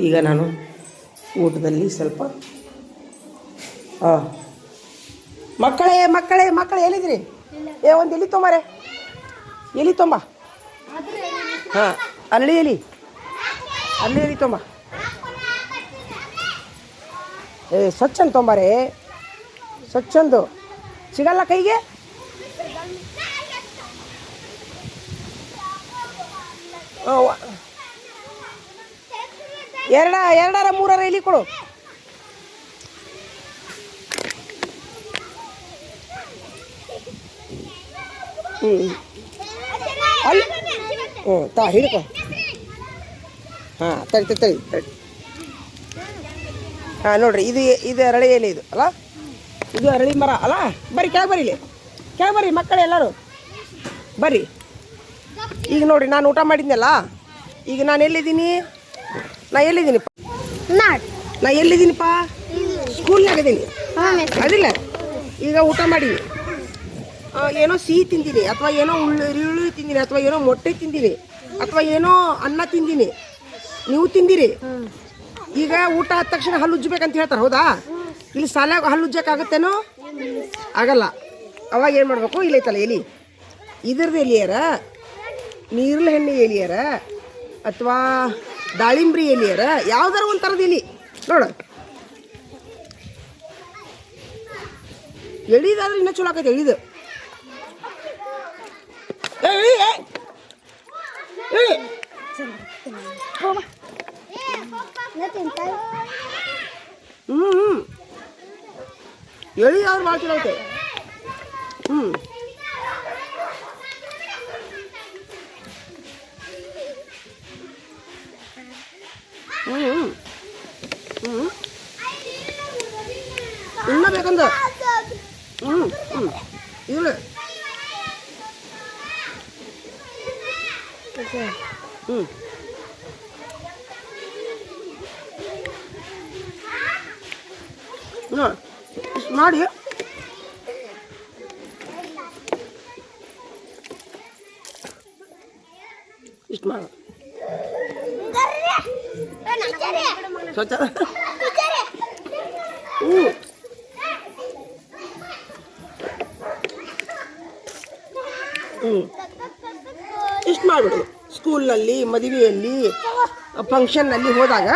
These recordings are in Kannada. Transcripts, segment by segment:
ಈಗ ನಾನು ಊಟದಲ್ಲಿ ಸ್ವಲ್ಪ ಮಕ್ಕಳೇ ಮಕ್ಕಳೇ ಮಕ್ಕಳು ಎಲ್ಲಿದ್ರಿ? ಒಂದು ಎಲ್ಲಿ ತೊಂಬಾರೆ, ಎಲ್ಲಿ ತೊಂಬ. ಹಾಂ, ಅಲ್ಲಿ ಎಲ್ಲಿ ತೊಂಬ. ಸ್ವಚ್ಛಂದು ತೊಂಬಾರೆ, ಸ್ವಚ್ಛಂದು ಸಿಗಲ್ಲ ಕೈಗೆ. ಎರಡಾರ ಮೂರಾರ ಎಲ್ಲಿ ಕೊಡು. ಅಲ್ಲಿ ಹಿಡ್ಕೊ. ಹಾಂ, ತಡಿ. ಹಾಂ, ನೋಡ್ರಿ, ಇದು ಅರಳಿ ಎಲೆ ಇದು ಅಲ್ಲ, ಇದು ಅರಳಿ ಮರ ಅಲ್ಲ. ಬರ್ರಿ ಕೆಳಗೆ ಬರ್ರಿ, ಇಲ್ಲಿ ಕೆಳಗೆ ಬರ್ರಿ ಮಕ್ಕಳು ಎಲ್ಲರೂ ಬರ್ರಿ. ಈಗ ನೋಡ್ರಿ, ನಾನು ಊಟ ಮಾಡಿದ್ನಲ್ಲ, ಈಗ ನಾನು ಎಲ್ಲಿದ್ದೀನಿ? ನಾ ಎಲ್ಲಿದ್ದೀನಿಪ್ಪ? ಸ್ಕೂಲ್ನಾಗ ಇದ್ದೀನಿ ಅದಿಲ್ಲ. ಈಗ ಊಟ ಮಾಡೀನಿ, ಏನೋ ಸಿಹಿ ತಿಂತೀನಿ, ಅಥವಾ ಏನೋ ಉಳ್ಳಿ ತಿಂತೀನಿ, ಅಥವಾ ಏನೋ ಮೊಟ್ಟೆ ತಿಂತೀನಿ, ಅಥವಾ ಏನೋ ಅನ್ನ ತಿಂತೀನಿ. ನೀವು ತಿಂದಿರಿ. ಈಗ ಊಟ ಆದ ತಕ್ಷಣ ಹಲ್ಲು ಉಜ್ಜಬೇಕಂತ ಹೇಳ್ತಾರೆ, ಹೌದಾ? ಇಲ್ಲಿ ಶಾಲ್ಯಾಗ ಹಲ್ಲು ಉಜ್ಜಕ್ಕಾಗತ್ತೇನೋ? ಆಗಲ್ಲ. ಅವಾಗ ಏನು ಮಾಡಬೇಕು? ಇಲ್ಲೈತಲ್ಲ ಎಲಿ, ಇದ್ರದ್ದು ಎಲಿಯಾರ, ನೀರ್ಲ ಹಣ್ಣು ಎಲಿಯಾರ, ಅಥವಾ ದಾಳಿಂಬ್ರಿ ಎಲಿಯಾರ, ಯಾವ್ದಾರ ಒಂಥರದ ಎಲಿ ನೋಡು. ಎಳಿದಾದ್ರೆ ಇನ್ನೂ ಚಲೋ ಆಕೈತೆ. ಎಳಿದು ಎಳಿದಾದ್ರೆ ಭಾಳ ಚಲೋ ಐತೆ. ಇನ್ನ ಬೇಕಂದ ಇಲ್ಲ. ಮಾಡಿ ಇಷ್ಟು ಮಾಡ ಸ್ವಚ್ಛ. ಇಷ್ಟು ಮಾಡಿಬಿಡು. ಸ್ಕೂಲ್ನಲ್ಲಿ, ಮದುವೆಯಲ್ಲಿ, ಫಂಕ್ಷನ್ನಲ್ಲಿ ಹೋದಾಗ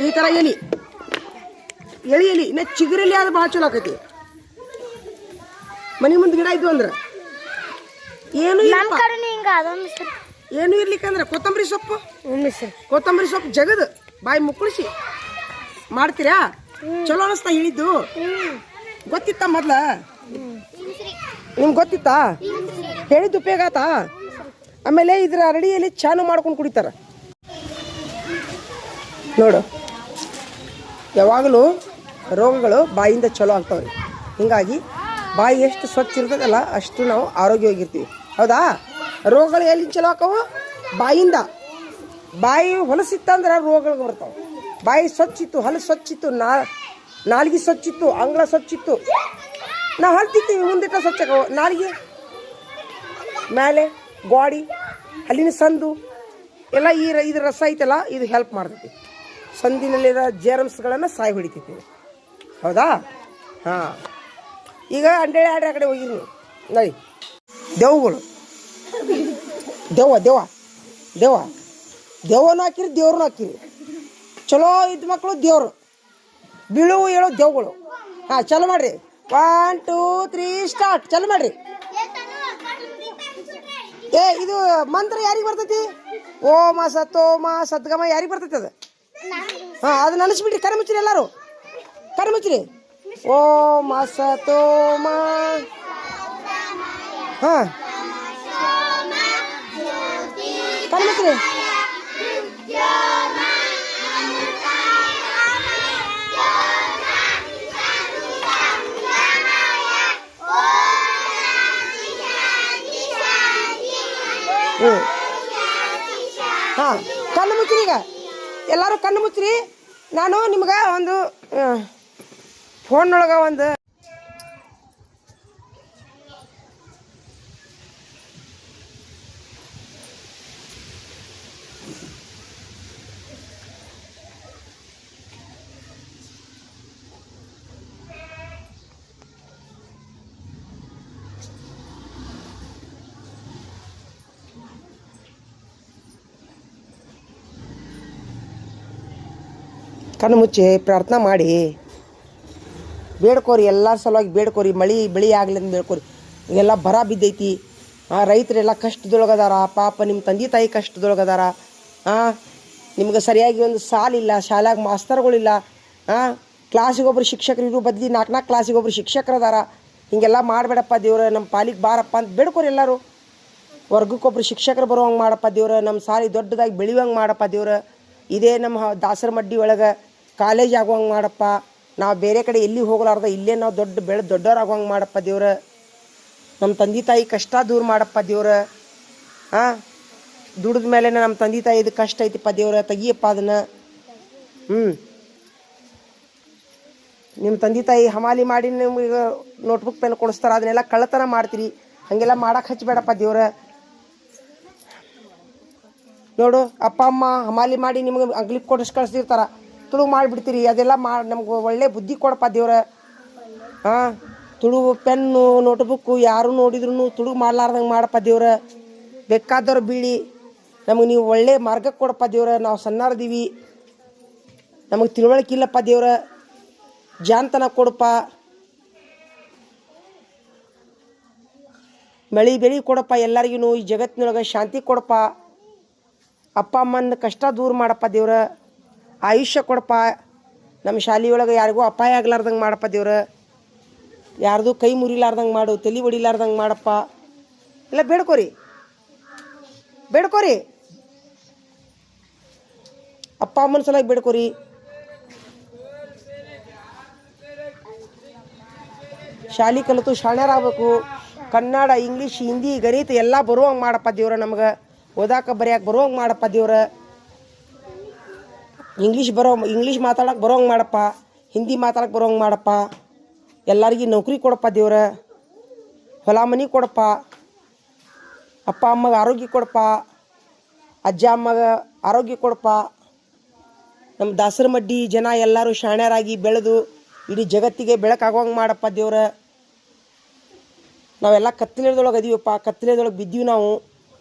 ಈ ಥರ ಎಲಿ ಇನ್ನು ಚಿಗುರಲ್ಲಿ ಆದ್ರೆ ಭಾಳ ಚಲೋ ಆಕೈತಿ. ಮನೆ ಮುಂದೆ ಗಿಡ ಇದ್ವು ಅಂದ್ರೆ ಏನು ಇರ್ಲಿಕ್ಕಂದ್ರೆ ಕೊತ್ತಂಬರಿ ಸೊಪ್ಪು ಜಗದು ಬಾಯಿ ಮುಕ್ಕಳಿಸಿ ಮಾಡ್ತೀರಾ? ಚಲೋ ಅನಿಸ್ತಾ ಹೇಳಿದ್ದು? ಗೊತ್ತಿತ್ತಾ ಮೊದ್ಲ? ನಿಮ್ಗೆ ಗೊತ್ತಿತ್ತಾ? ಹೇಳಿದ್ದು ಉಪಯೋಗ ಆತಾ? ಆಮೇಲೆ ಇದ್ರ ಅರಡಿಯಲ್ಲಿ ಚಾನು ಮಾಡ್ಕೊಂಡು ಕುಡಿತಾರ ನೋಡು. ಯಾವಾಗಲೂ ರೋಗಗಳು ಬಾಯಿಂದ ಚಲೋ ಆಗ್ತಾವ್ರಿ. ಹೀಗಾಗಿ ಬಾಯಿ ಎಷ್ಟು ಸ್ವಚ್ಛ ಇರ್ತದಲ್ಲ ಅಷ್ಟು ನಾವು ಆರೋಗ್ಯವಾಗಿರ್ತೀವಿ, ಹೌದಾ? ರೋಗಗಳು ಎಲ್ಲಿ ಚಲೋ ಆಕವು? ಬಾಯಿಂದ. ಬಾಯಿ ಹೊಲಸಿತ್ತಂದ್ರೆ ರೋಗಗಳು ಬರ್ತಾವೆ. ಬಾಯಿ ಸ್ವಚ್ಛಿತ್ತು, ಹಲ್ಲು ಸ್ವಚ್ಛಿತ್ತು, ನಾಲ್ಗೆ ಸ್ವಚ್ಛಿತ್ತು, ಅಂಗಳ ಸ್ವಚ್ಛಿತ್ತು, ನಾವು ಹಲ್ತಿರ್ತೀವಿ ಮುಂದಿಟ್ಟ ಸ್ವಚ್ಛ. ನಾಲ್ಗೆ ಮೇಲೆ ಗೋಡಿ, ಹಲ್ಲಿನ ಸಂದು ಎಲ್ಲ ಇದ್ರ ರಸ ಐತಲ್ಲ, ಇದು ಹೆಲ್ಪ್ ಮಾಡ್ತೈತಿ. ಸಂದಿನಲ್ಲಿರೋ ಜೇರ್ಮ್ಸ್ಗಳನ್ನು ಸಾಯಿ ಹೊಡಿತೈತಿ, ಹೌದಾ? ಹಾಂ, ಈಗ ಅಂಡೇಳಿ ಆಡ್ರಿ ಆ ಕಡೆ ಹೋಗಿರಿ ನೀವು. ನೋಡಿ, ದೆವ್ವಗಳು, ದೆವ್ವನೂ ಹಾಕಿರಿ, ದೇವ್ರನ್ನೂ ಹಾಕಿರಿ. ಚಲೋ ಇದ್ದ ಮಕ್ಕಳು ದೇವ್ರು, ಬೀಳುವು ಹೇಳೋ ದೆವ್ಗಳು. ಹಾಂ, ಚಲೋ ಮಾಡಿರಿ. 1 2 3 ಸ್ಟಾರ್ಟ್. ಚಲೋ ಮಾಡಿರಿ. ಇದು ಮಂತ್ರ ಯಾರಿಗೆ ಬರ್ತೈತಿ? ಓಂ ಸತ್ತೋಮ ಸದ್ಗಮ ಯಾರಿಗೆ ಬರ್ತೈತಿ ಅದು? ಹಾಂ, ಅದು ನೆನೆಸ್ಬಿಟ್ರಿ. ಕರೆ ಮುಚ್ಚಿರಿ, ಎಲ್ಲರೂ ಕರೆ ಮುಚ್ಚಿರಿ. ಓಂ ಸತ್ತೋಮ. ಹಾಂ, ಕರೆ ಮುಚ್ಚಿರಿ. ಹಾಂ, ಕಣ್ಣು ಮುಚ್ಚಿರಿ. ಈಗ ಎಲ್ಲರೂ ಕಣ್ಣು ಮುಚ್ಚಿರಿ. ನಾನು ನಿಮ್ಗೆ ಒಂದು ಫೋನ್ನೊಳಗೆ ಒಂದು ಕಣ್ಣು ಮುಚ್ಚಿ ಪ್ರಾರ್ಥನಾ ಮಾಡಿ ಬೇಡ್ಕೋರಿ, ಎಲ್ಲರ ಸಲುವಾಗಿ ಬೇಡ್ಕೋರಿ. ಬೆಳೆ ಆಗಲಿ ಅಂತ ಬೇಡ್ಕೋರಿ. ಎಲ್ಲ ಬರ ಬಿದ್ದೈತಿ, ರೈತರೆಲ್ಲ ಕಷ್ಟದೊಳಗದಾರ. ಪಾಪ ನಿಮ್ಮ ತಂದೆ ತಾಯಿ ಕಷ್ಟದೊಳಗದಾರ. ನಿಮ್ಗೆ ಸರಿಯಾಗಿ ಒಂದು ಸಾಲಿಲ್ಲ, ಶಾಲ್ಯಾಗ ಮಾಸ್ತರ್ಗಳಿಲ್ಲ. ಕ್ಲಾಸಿಗೆ ಒಬ್ರು ಶಿಕ್ಷಕರು ಇರು ಬದ್ಲಿ 4 ಕ್ಲಾಸಿಗೆ ಒಬ್ರು ಶಿಕ್ಷಕರು ಅದಾರ. ಹಿಂಗೆಲ್ಲ ಮಾಡಬೇಡಪ್ಪ ದೇವ್ರ, ನಮ್ಮ ಪಾಲಿಗೆ ಬಾರಪ್ಪ ಅಂತ ಬೇಡ್ಕೋರಿ ಎಲ್ಲರೂ. ವರ್ಗಕ್ಕೊಬ್ರು ಶಿಕ್ಷಕರು ಬರೋವಂಗೆ ಮಾಡಪ್ಪ ದೇವ್ರ, ನಮ್ಮ ಸಾಲಿ ದೊಡ್ಡದಾಗಿ ಬೆಳೆಯುವಂಗೆ ಮಾಡಪ್ಪ ದೇವ್ರ. ಇದೇ ನಮ್ಮ ದಾಸರಮಡ್ಡಿ ಒಳಗೆ ಕಾಲೇಜ್ ಆಗುವಂಗೆ ಮಾಡಪ್ಪ. ನಾವು ಬೇರೆ ಕಡೆ ಎಲ್ಲಿ ಹೋಗಲಾರ್ದ ಇಲ್ಲೇ ನಾವು ದೊಡ್ಡವರಾಗುವಂಗೆ ಮಾಡಪ್ಪ ದೇವ್ರ. ನಮ್ಮ ತಂದೆ ತಾಯಿ ಕಷ್ಟ ದೂರ ಮಾಡಪ್ಪ ದೇವ್ರ. ದುಡಿದ ಮೇಲೆ ನಮ್ಮ ತಂದೆ ತಾಯಿದು ಕಷ್ಟ ಐತಿಪ್ಪ ದೇವ್ರ, ತೆಗಿಯಪ್ಪ ಅದನ್ನು. ನಿಮ್ಮ ತಂದೆ ತಾಯಿ ಹಮಾಲಿ ಮಾಡಿ ನಿಮ್ಗೆ ನೋಟ್ಬುಕ್ ಪೆನ್ ಕೊಡಿಸ್ತಾರೆ, ಅದನ್ನೆಲ್ಲ ಕಳ್ಳತನ ಮಾಡ್ತೀರಿ. ಹಾಗೆಲ್ಲ ಮಾಡಕ್ಕೆ ಹಚ್ಚಬೇಡಪ್ಪ ದೇವ್ರ. ನೋಡು, ಅಪ್ಪ ಅಮ್ಮ ಹಮಾಲಿ ಮಾಡಿ ನಿಮ್ಗೆ ಅಂಗ್ಲಿಗೆ ಕೊಡಿಸ್ ಕಳಿಸ್ತಿರ್ತಾರೆ, ತುಳು ಮಾಡಿಬಿಡ್ತೀರಿ. ಅದೆಲ್ಲ ನಮ್ಗೆ ಒಳ್ಳೆ ಬುದ್ಧಿ ಕೊಡಪ್ಪ ದೇವ್ರ. ತುಳು ಪೆನ್ನು ನೋಟ್ಬುಕ್ಕು ಯಾರು ನೋಡಿದ್ರು ತುಳು ಮಾಡ್ಲಾರ್ದಂಗೆ ಮಾಡಪ್ಪ ದೇವ್ರ. ಬೇಕಾದವ್ರು ಬೀಳಿ ನಮಗೆ ನೀವು ಒಳ್ಳೆ ಮಾರ್ಗಕ್ಕೆ ಕೊಡಪ್ಪ ದೇವ್ರ. ನಾವು ಸಣ್ಣಾರ್ದೀವಿ, ನಮಗೆ ತಿಳುವಳಿಕೆ ಇಲ್ಲಪ್ಪ ದೇವ್ರ. ಜಾನ್ತನ ಕೊಡಪ್ಪ, ಬೆಳಿ ಕೊಡಪ್ಪ. ಎಲ್ಲರಿಗೂ ಈ ಜಗತ್ತಿನೊಳಗೆ ಶಾಂತಿ ಕೊಡಪ್ಪ. ಅಪ್ಪ ಅಮ್ಮನ ಕಷ್ಟ ದೂರ ಮಾಡಪ್ಪ ದೇವ್ರ. ಆಯುಷ್ಯ ಕೊಡಪ್ಪ. ನಮ್ಮ ಶಾಲೆಯೊಳಗೆ ಯಾರಿಗೂ ಅಪಾಯ ಆಗ್ಲಾರ್ದಂಗೆ ಮಾಡಪ್ಪ ದೇವ್ರ. ಯಾರ್ದು ಕೈ ಮುರಿಲಾರ್ದಂಗೆ ಮಾಡು, ತಲೆ ಹೊಡಿಲಾರ್ದಂಗೆ ಮಾಡಪ್ಪ. ಎಲ್ಲ ಬೇಡ್ಕೋರಿ ಅಪ್ಪ ಅಮ್ಮನ ಸಲುವಾಗಿ ಬೇಡ್ಕೋರಿ. ಶಾಲೆ ಕಲಿತು ಶಾಣ್ಯರಾಗಬೇಕು. ಕನ್ನಡ, ಇಂಗ್ಲೀಷ್, ಹಿಂದಿ, ಗಣಿತ ಎಲ್ಲ ಬರುವಂಗೆ ಮಾಡಪ್ಪ ದೇವ್ರ. ನಮ್ಗೆ ಓದಾಕ ಬರೆಯಕ್ಕೆ ಬರುವಂಗೆ ಮಾಡಪ್ಪ ದೇವ್ರ. ಇಂಗ್ಲೀಷ್ ಮಾತಾಡಕ್ಕೆ ಬರೋಂಗೆ ಮಾಡಪ್ಪ. ಹಿಂದಿ ಮಾತಾಡಕ್ಕೆ ಬರೋಂಗೆ ಮಾಡಪ್ಪ. ಎಲ್ಲರಿಗೂ ನೌಕರಿ ಕೊಡಪ್ಪ ದೇವ್ರ. ಹೊಲ ಮನೆ ಕೊಡಪ್ಪ. ಅಪ್ಪ ಅಮ್ಮಗೆ ಆರೋಗ್ಯ ಕೊಡಪ್ಪ. ಅಜ್ಜ ಅಮ್ಮಗೆ ಆರೋಗ್ಯ ಕೊಡಪ್ಪ. ನಮ್ಮ ದಾಸರಮಡ್ಡಿ ಜನ ಎಲ್ಲರೂ ಶಾಣ್ಯರಾಗಿ ಬೆಳೆದು ಇಡೀ ಜಗತ್ತಿಗೆ ಬೆಳಕಾಗೋಂಗೆ ಮಾಡಪ್ಪ ದೇವ್ರ. ನಾವೆಲ್ಲ ಕತ್ತಲೆದೊಳಗೆ ಅದೀವಪ್ಪ, ಕತ್ತಲೆದೊಳಗೆ ಬಿದ್ದೀವಿ ನಾವು.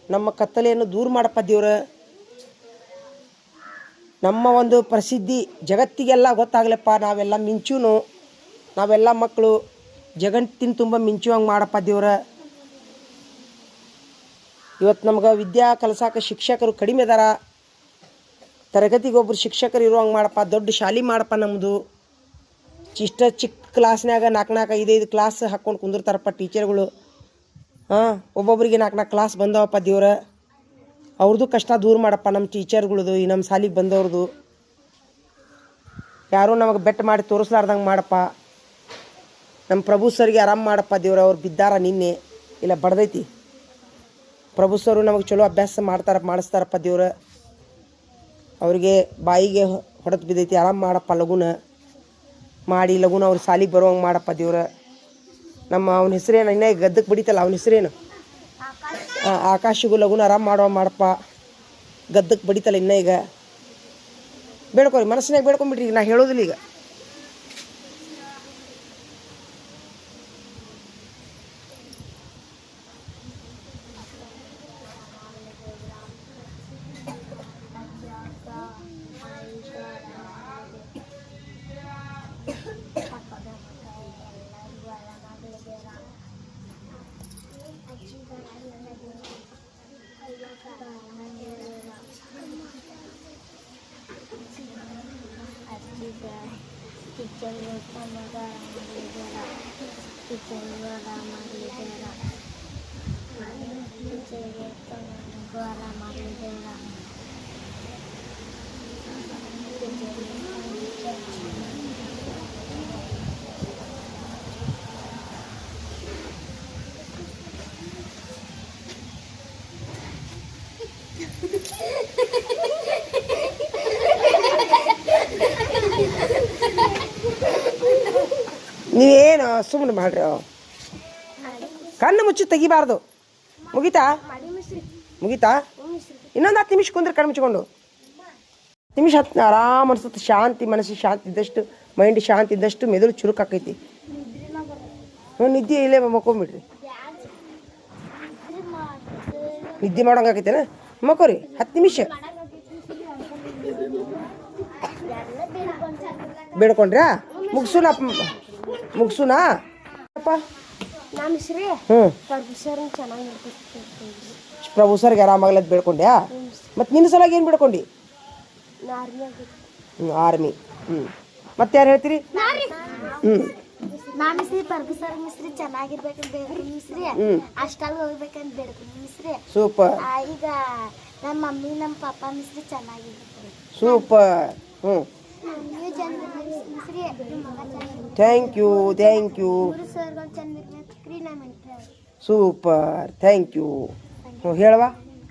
ನಮ್ಮ ಕತ್ತಲೆಯನ್ನು ದೂರ ಮಾಡಪ್ಪ ದೇವ್ರ. ನಮ್ಮ ಒಂದು ಪ್ರಸಿದ್ಧಿ ಜಗತ್ತಿಗೆಲ್ಲ ಗೊತ್ತಾಗ್ಲಪ್ಪ. ನಾವೆಲ್ಲ ಮಿಂಚೂನು, ನಾವೆಲ್ಲ ಮಕ್ಕಳು ಜಗತ್ತಿನ ತುಂಬ ಮಿಂಚುವಂಗೆ ಮಾಡಪ್ಪ ದೇವ್ರ. ಇವತ್ತು ನಮ್ಗೆ ವಿದ್ಯಾ ಕಲಿಸಾಕ ಶಿಕ್ಷಕರು ಕಡಿಮೆ ಅದಾರ. ತರಗತಿಗೆ ಒಬ್ಬರು ಶಿಕ್ಷಕರು ಇರುವಂಗೆ ಮಾಡಪ್ಪ. ದೊಡ್ಡ ಶಾಲೆ ಮಾಡಪ್ಪ ನಮ್ಮದು. ಚಿಕ್ಕ ಕ್ಲಾಸ್ನಾಗ 4 5 ಕ್ಲಾಸ್ ಹಾಕ್ಕೊಂಡು ಕುಂದಿರ್ತಾರಪ್ಪ ಟೀಚರ್ಗಳು. ಒಬ್ಬೊಬ್ರಿಗೆ 4 ಕ್ಲಾಸ್ ಬಂದವಪ್ಪ ದೇವ್ರ. ಅವ್ರದ್ದು ಕಷ್ಟ ದೂರ ಮಾಡಪ್ಪ. ನಮ್ಮ ಟೀಚರ್ಗಳದು, ಈ ನಮ್ಮ ಶಾಲಿಗೆ ಬಂದವ್ರದ್ದು ಯಾರೂ ನಮಗೆ ಬೆಟ್ ಮಾಡಿ ತೋರಿಸ್ಲಾರ್ದಂಗೆ ಮಾಡಪ್ಪ. ನಮ್ಮ ಪ್ರಭು ಸರ್ಗೆ ಆರಾಮ್ ಮಾಡಪ್ಪ ದೇವ್ರ. ಅವ್ರು ಬಿದ್ದಾರ ನಿನ್ನೆ, ಇಲ್ಲ ಬಡ್ದೈತಿ. ಪ್ರಭು ಸರು ನಮಗೆ ಚಲೋ ಅಭ್ಯಾಸ ಮಾಡಿಸ್ತಾರಪ್ಪ ದೇವ್ರ. ಅವ್ರಿಗೆ ಬಾಯಿಗೆ ಹೊಡೆದು ಬಿದ್ದೈತಿ, ಆರಾಮ್ ಮಾಡಪ್ಪ. ಲಗುನ ಮಾಡಿ ಲಗುನ ಅವ್ರು ಸಾಲಿಗೆ ಬರುವಂಗೆ ಮಾಡಪ್ಪ ದೇವ್ರ. ಅವನ ಹೆಸರೇನು ಇನ್ನೇ ಗದ್ದಕ್ಕೆ ಬಡಿತಲ್ಲ, ಅವನ ಹೆಸರೇನು? ಆಕಾಶಿಗೂ ಲಗುನ ಆರಾಮ್ ಮಾಡಪ್ಪ. ಗದ್ದಕ್ಕೆ ಬಡಿತಲ್ಲ ಇನ್ನೂ. ಈಗ ಬೇಡ್ಕೊರಿ, ಮನಸ್ಸಿನಾಗ ಬೇಡ್ಕೊಂಬಿಟ್ರಿ. ಈಗ ನಾ ಹೇಳೋದಿಲ್ಲ. ಈಗ ನೀವೇನು ಸುಮ್ಮನೆ ಮಾಡ್ರಿ. ಕಣ್ಣು ಮುಚ್ಚಿ ತೆಗಿಬಾರ್ದು. ಮುಗೀತಾ? ಇನ್ನೊಂದು 10 ನಿಮಿಷ ಕುಂದ್ರೆ ಕಣ್ಣು ಮುಚ್ಕೊಂಡು. ನಿಮಿಷ ಆರಾಮ್ ಅನ್ಸುತ್ತೆ. ಶಾಂತಿ, ಮನಸ್ಸಿಗೆ ಶಾಂತಿ ಇದ್ದಷ್ಟು, ಮೈಂಡ್ ಶಾಂತಿ ಇದ್ದಷ್ಟು ಮೆದುಳು ಚುರುಕಾಕೈತಿ. ನಿದ್ದೆ ಇಲ್ಲೇ ಮಕ್ಕೊಂಬಿಡ್ರಿ. ನಿದ್ದೆ ಮಾಡೋಂಗಾಕೈತೇನ? ಮಕ್ಕೋರಿ 10 ನಿಮಿಷ. ಬೇಡ್ಕೊಂಡ್ರ್ಯಾ ಮುಗ್ಸುನಾ ಅಪ್ಪ ನಮ್ಮ ಶ್ರೀ ಹ್ಞೂ ಪ್ರೊಫೆಸರ್ ಚೆನ್ನಾಗಿ ಪ್ರಭು ಸರ್ಗೆ ಆರಾಮಾಗ್ಲತ್ ಬೇಡ್ಕೊಂಡ್ಯಾ ಮತ್ತು ನಿನ್ನ ಸಲಾಗಿ ಏನು ಬೇಡ್ಕೊಂಡಿ ಆರ್ಮಿ ಮತ್ತೆ ಯಾರು ಹೇಳ್ತೀರಿ ನಾ ಮಿಸ್ರಿ ಪ್ರೊಫೆಸರ್ ಮಿಸ್ರಿ ಚೆನ್ನಾಗಿರ್ಬೇಕಂತ ಬೇಡ್ರಿ ಮಿಸ್ರಿ ಅಷ್ಟಲ್ಲಿ ಹೋಗ್ಬೇಕಂತ ಬೇಡ್ರಿ ಮಿಸ್ರಿ ಸೂಪರ್ ಈಗ ನಮ್ಮ ಮಮ್ಮಿ ನಮ್ಮ ಪಾಪ ಮಿಸ್ರಿ ಚೆನ್ನಾಗಿರ್ಬೇಕು ಸೂಪರ್ ನೀವು ಚಂದ ಮಿಸ್ರಿ ಥ್ಯಾಂಕ್ ಯು ಸರ್ಗಳು ಚಂದ ಇರ್ಬೇಕ್ರಿ ನಮ್ಮ ಸೂಪರ್ ಥ್ಯಾಂಕ್ ಯು ಹೇಳವಾ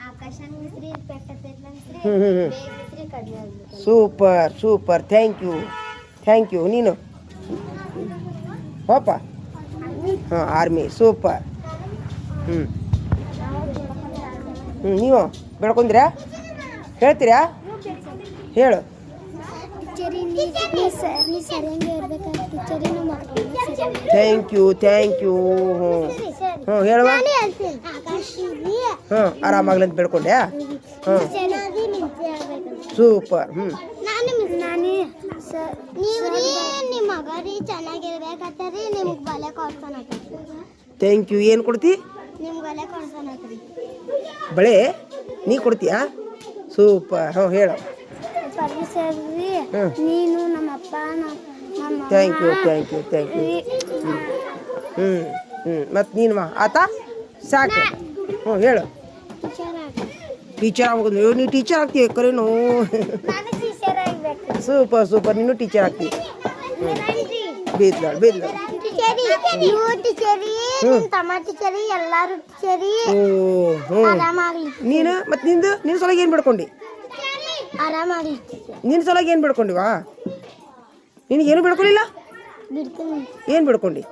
ಆಕಾಶ ಮಿಸ್ರಿ ಪೆಟ್ಟ ಮಿಸ್ರಿ ಮಿಸ್ರಿ ಕಡಿಮೆ ಆಗ್ಬೇಕು ಸೂಪರ್ ಥ್ಯಾಂಕ್ ಯು ನೀನು ಹೋಪ ಹಾಂ ಆರ್ಮಿ ಸೂಪರ್ ನೀವು ಬೆಳ್ಕೊಂಡ್ರಾ ಹೇಳ್ತೀರಾ ಹೇಳು ಥ್ಯಾಂಕ್ ಯು ಹೇಳುವ ಆರಾಮಾಗ್ಲಿ ಅಂತ ಬೇಡ್ಕೊಂಡ್ಯಾ ಸೂಪರ್ ಥ್ಯಾಂಕ್ ಯು ಏನು ಕೊಡ್ತಿ ಬಳೆ ನೀ ಕೊಡ್ತೀಯಾ ಸೂಪರ್ ಹೇಳು ನೀನು ನಮ್ಮಪ್ಪ ಥ್ಯಾಂಕ್ ಯು ಮತ್ತು ನೀನು ಆತಾ ಸಾಕು ಹೇಳು ಟೀಚರ್ ಆಗ್ಬೇಕು ನೀವು ಟೀಚರ್ ಆಗ್ತೀವಿ ಕರೇನು ಸೂಪರ್ ನೀನು ಟೀಚರ್ ಆಗ್ತೀವಿ ಬೇದ್ಲ ನೀನು ಮತ್ತು ನಿನ್ನ ಸಲಗ ಏನು ಬೇಡ್ಕೊಂಡಿ ನಿನ್ನ ಸಲಗ ಏನು ಬೇಡ್ಕೊಂಡಿವಾ ನಿನಗೇನು ಬೇಡ್ಕೊಳ್ಳಿಲ್ಲ ಏನು ಬೇಡ್ಕೊಂಡಿ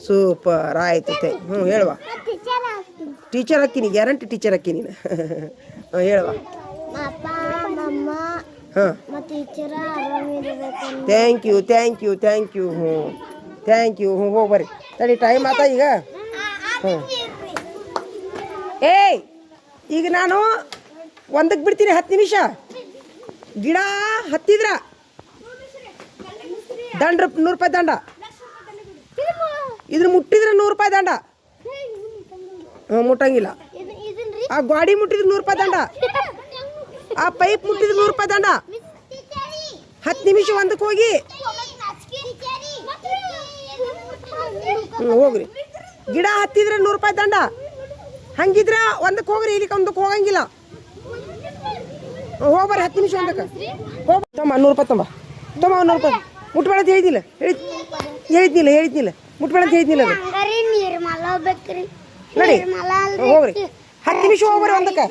ಸೂಪರ್ ಆಯ್ತು ಹೇಳುವ ಟೀಚರ್ ಹಾಕಿ ಗ್ಯಾರಂಟಿ ಟೀಚರ್ ಹಾಕಿ ನೀನು ಹೇಳುವ ಥ್ಯಾಂಕ್ ಯು ಹೋಗ್ಬರ್ರಿ ತಡಿ ಟೈಮ್ ಆತ ಈಗ ಏಯ್ ಈಗ ನಾನು ಒಂದಕ್ಕೆ ಬಿಡ್ತೀನಿ 10 ನಿಮಿಷ ಗಿಡ ಹತ್ತಿದ್ರ ದಂಡ ₹100 ದಂಡ ಇದ್ರ ಮುಟ್ಟಿದ್ರೆ ₹100 ದಂಡ ಮುಟ್ಟಂಗಿಲ್ಲ ಆ ಗಾಡಿ ಮುಟ್ಟಿದ್ರೆ ₹100 ದಂಡ ಆ ಪೈಪ್ ಮುಟ್ಟಿದ್ರೆ ₹100 ದಂಡ 10 ನಿಮಿಷ ಒಂದಕ್ಕೆ ಹೋಗಿ ಹೋಗ್ರಿ ಗಿಡ ಹತ್ತಿದ್ರೆ ₹100 ದಂಡ ಹಂಗಿದ್ರೆ ಒಂದಕ್ಕೆ ಹೋಗ್ರಿ ಇಲ್ಲಿ ಒಂದಕ್ಕೆ ಹೋಗಂಗಿಲ್ಲ ಹೋಗ್ಬರ್ರಿ 10 ನಿಮಿಷ ಒಂದಕ್ಕೆ ತಮ್ಮ ₹100 ತಮ್ಮ ₹100 ಮುಟ್ಬೇಡ ಅಂತ ಹೇಳಿದ್ನಿಲ್ಲ ಮುಟ್ಬೇಡ ಅಂತ ಹೇಳಿದ್ನಿಲ್ಲ ಅದು ನಡಿ ಹೋಗ್ರಿ 10 ನಿಮಿಷ ಹೋಗ್ಬರ್ರಿ ಒಂದಕ್ಕೆ